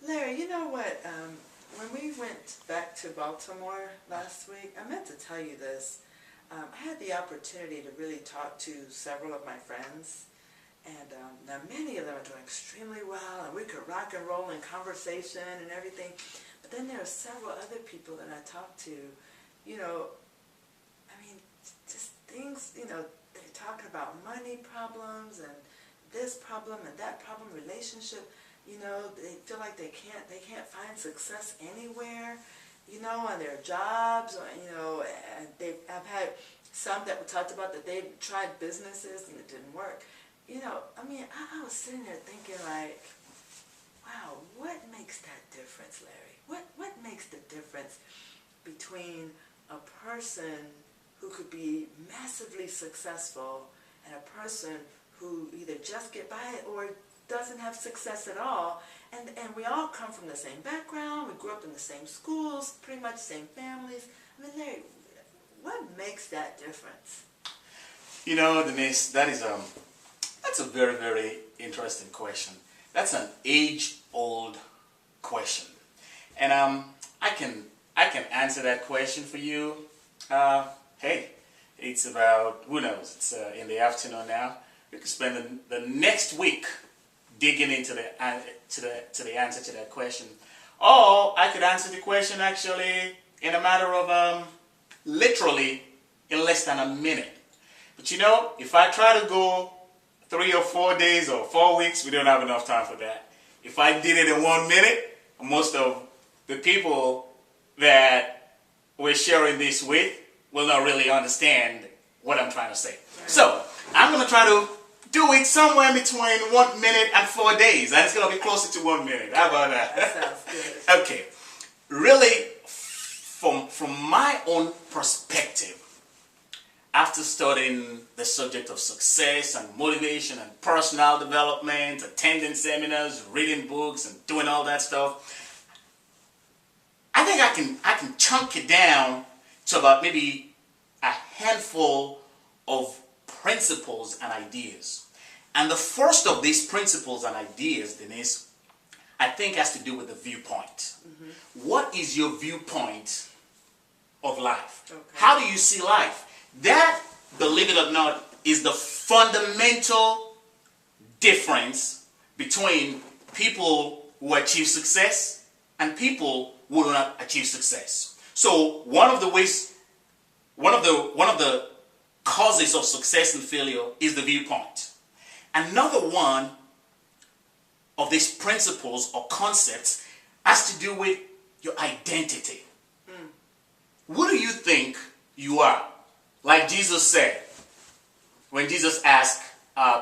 Larry, you know what? When we went back to Baltimore last week, I meant to tell you this. I had the opportunity to really talk to several of my friends, and now many of them are doing extremely well, and we could rock and roll in conversation and everything. But then there are several other people that I talked to, you know, I mean, just things, you know, they're talking about money problems and this problem and that problem, relationship. You know, they feel like they can't find success anywhere, you know, on their jobs, or, you know, and I've had some that we talked about that they've tried businesses and it didn't work. You know, I mean, I was sitting there thinking like, wow, what makes that difference, Larry? What makes the difference between a person who could be massively successful and a person who either just get by or doesn't have success at all, and we all come from the same background, we grew up in the same schools, pretty much same families. I mean, Larry, what makes that difference? You know, Denise, that's a very, very interesting question. That's an age-old question, and I can answer that question for you. Hey, it's about, who knows? It's in the afternoon now. We could spend the next week digging into the answer to that question. Or I could answer the question actually in a matter of literally in less than a minute. But you know, if I try to go 3 or 4 days or 4 weeks, we don't have enough time for that. If I did it in 1 minute, most of the people that we're sharing this with will not really understand what I'm trying to say. Right. So I'm going to try to do it somewhere between 1 minute and 4 days. And it's going to be closer to 1 minute. How about that? That sounds good. Okay. Really, from my own perspective, after studying the subject of success and motivation and personal development, attending seminars, reading books, and doing all that stuff, I think I can chunk it down to about maybe a handful of principles and ideas. And the first of these principles and ideas, Denise, I think has to do with the viewpoint. Mm-hmm. What is your viewpoint of life? Okay. How do you see life? That, believe it or not, is the fundamental difference between people who achieve success and people who do not achieve success. So one of the causes of success and failure is the viewpoint. Another one of these principles or concepts has to do with your identity. Who do you think you are? Like Jesus said, when Jesus asked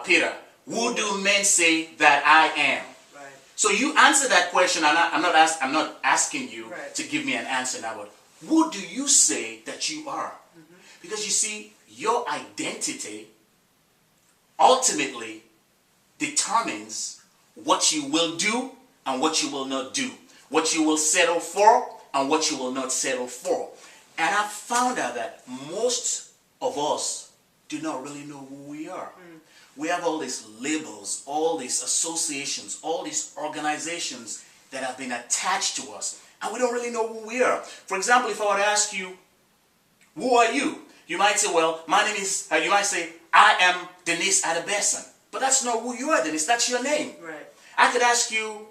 Peter, who do men say that I am? Right. So you answer that question. I'm not asking you to give me an answer now, but who do you say that you are? Mm-hmm. Because you see, your identity ultimately determines what you will do and what you will not do, what you will settle for and what you will not settle for. And I found out that most of us do not really know who we are. We have all these labels, all these associations, all these organizations that have been attached to us, and we don't really know who we are. For example, if I were to ask you, who are you? You might say, well, my name is, you might say, I am Denise Adebesin. But that's not who you are, Denise. That's your name. Right. I could ask you,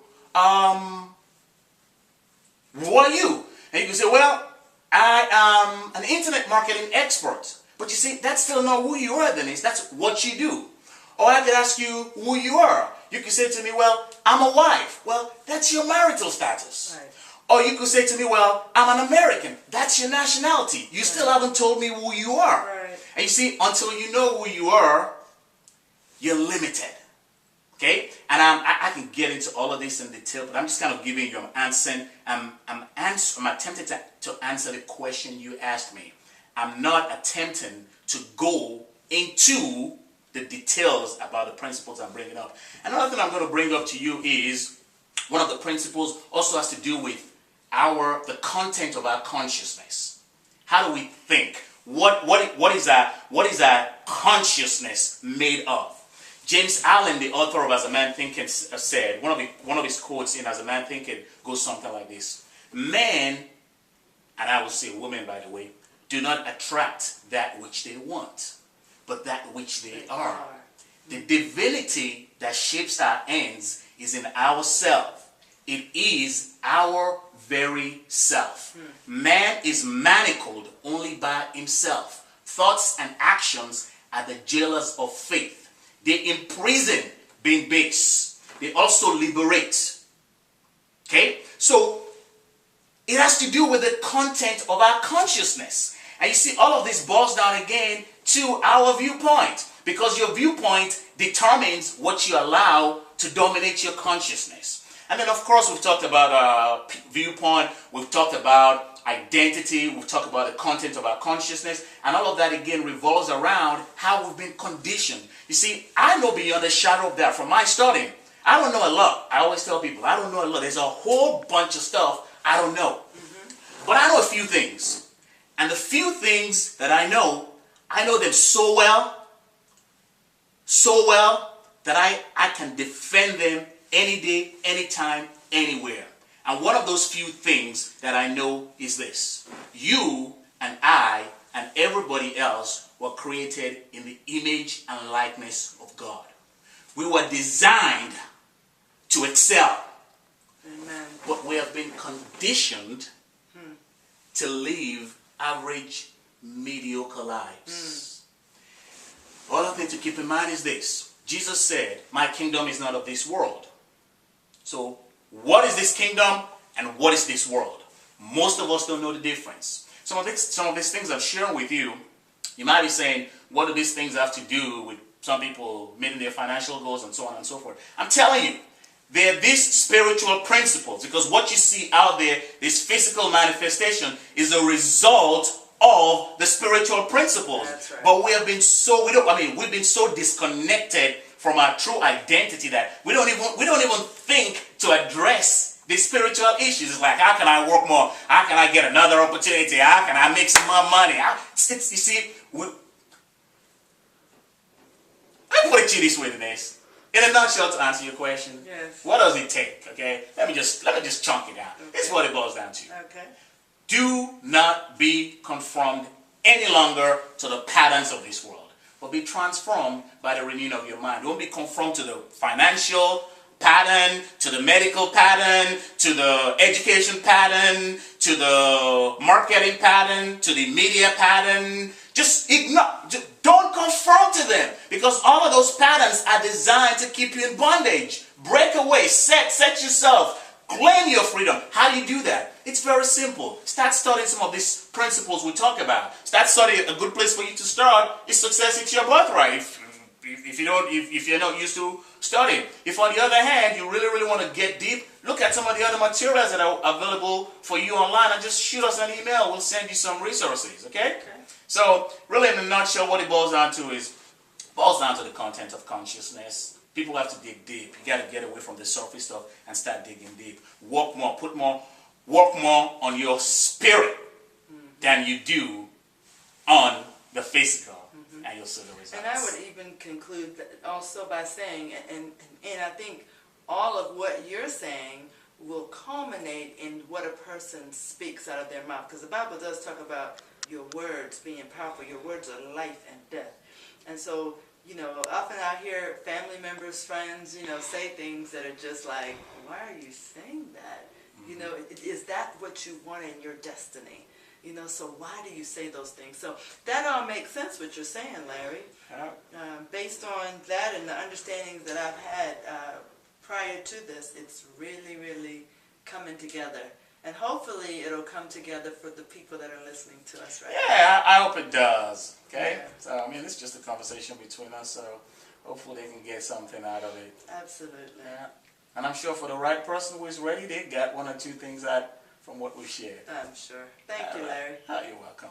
who are you? And you could say, well, I am an internet marketing expert. But you see, that's still not who you are, Denise. That's what you do. Or I could ask you who you are. You could say to me, well, I'm a wife. Well, that's your marital status. Right. Or you could say to me, well, I'm an American. That's your nationality. You still haven't told me who you are. Right. And you see, until you know who you are, you're limited. Okay? And I can get into all of this in detail, but I'm just kind of giving you an answer. I'm attempting to answer the question you asked me. I'm not attempting to go into the details about the principles I'm bringing up. Another thing I'm going to bring up to you is one of the principles also has to do with the content of our consciousness. How do we think? What is our consciousness made of? James Allen, the author of As a Man Thinketh, said, one of his quotes in As a Man Thinketh goes something like this: men, and I will say women by the way, do not attract that which they want, but that which they are. The divinity that shapes our ends is in ourself. It is our very self. Man is manacled only by himself. Thoughts and actions are the jailers of faith. They imprison being base. They also liberate. Okay? So, it has to do with the content of our consciousness. And you see, all of this boils down again to our viewpoint. Because your viewpoint determines what you allow to dominate your consciousness. And then, of course, we've talked about viewpoint. We've talked about identity. We've talked about the content of our consciousness. And all of that, again, revolves around how we've been conditioned. You see, I know beyond a shadow of doubt from my studying. I don't know a lot. I always tell people, I don't know a lot. There's a whole bunch of stuff I don't know. But I know a few things. And the few things that I know them so well that I can defend them any day, anytime, anywhere. And one of those few things that I know is this: you and I and everybody else were created in the image and likeness of God. We were designed to excel. Amen. But we have been conditioned to live average, mediocre lives. Other thing to keep in mind is this: Jesus said, "My kingdom is not of this world." So, what is this kingdom and what is this world? Most of us don't know the difference. Some of these things I'm sharing with you, you might be saying, what do these things have to do with some people meeting their financial goals and so on and so forth? I'm telling you, they're these spiritual principles, because what you see out there, this physical manifestation, is a result of the spiritual principles. That's right. But we have been we've been so disconnected from our true identity that we don't even think to address the spiritual issues. It's like, how can I work more? How can I get another opportunity? How can I make some more money? You see, let me put it to you this way, Denise. In a nutshell, to answer your question, yes. What does it take? Okay, let me just chunk it out. Okay. This is what it boils down to. Okay. Do not be conformed any longer to the patterns of this world, but be transformed by the renewing of your mind. Don't be conformed to the financial pattern, to the medical pattern, to the education pattern, to the marketing pattern, to the media pattern. Just ignore. Don't conform to them, because all of those patterns are designed to keep you in bondage. Break away. Set yourself. Claim your freedom. How do you do that? It's very simple. Start studying some of these principles we talk about. Start studying. A good place for you to start is Success It's Your Birthright. If you're not used to studying. If on the other hand you really want to get deep, look at some of the other materials that are available for you online and just shoot us an email. We'll send you some resources. Okay? So really, in a nutshell, what it boils down to the content of consciousness. People have to dig deep. You got to get away from the surface stuff and start digging deep. Work more on your spirit than you do on the physical, and you'll see the results. And I would even conclude that also by saying, and I think all of what you're saying will culminate in what a person speaks out of their mouth. Because the Bible does talk about your words being powerful. Your words are life and death. And so, often I hear family members, friends, say things that are just like, why are you saying that? Is that what you want in your destiny? So why do you say those things? So that all makes sense what you're saying, Larry. Based on that and the understandings that I've had prior to this, it's really, really coming together. And hopefully it'll come together for the people that are listening to us right now. Yeah, I hope it does. Okay? Yeah. So, it's just a conversation between us, so hopefully they can get something out of it. Absolutely. Yeah. And I'm sure for the right person who is ready, they got one or two things out from what we've shared. I'm sure. Thank you, Larry. You're welcome.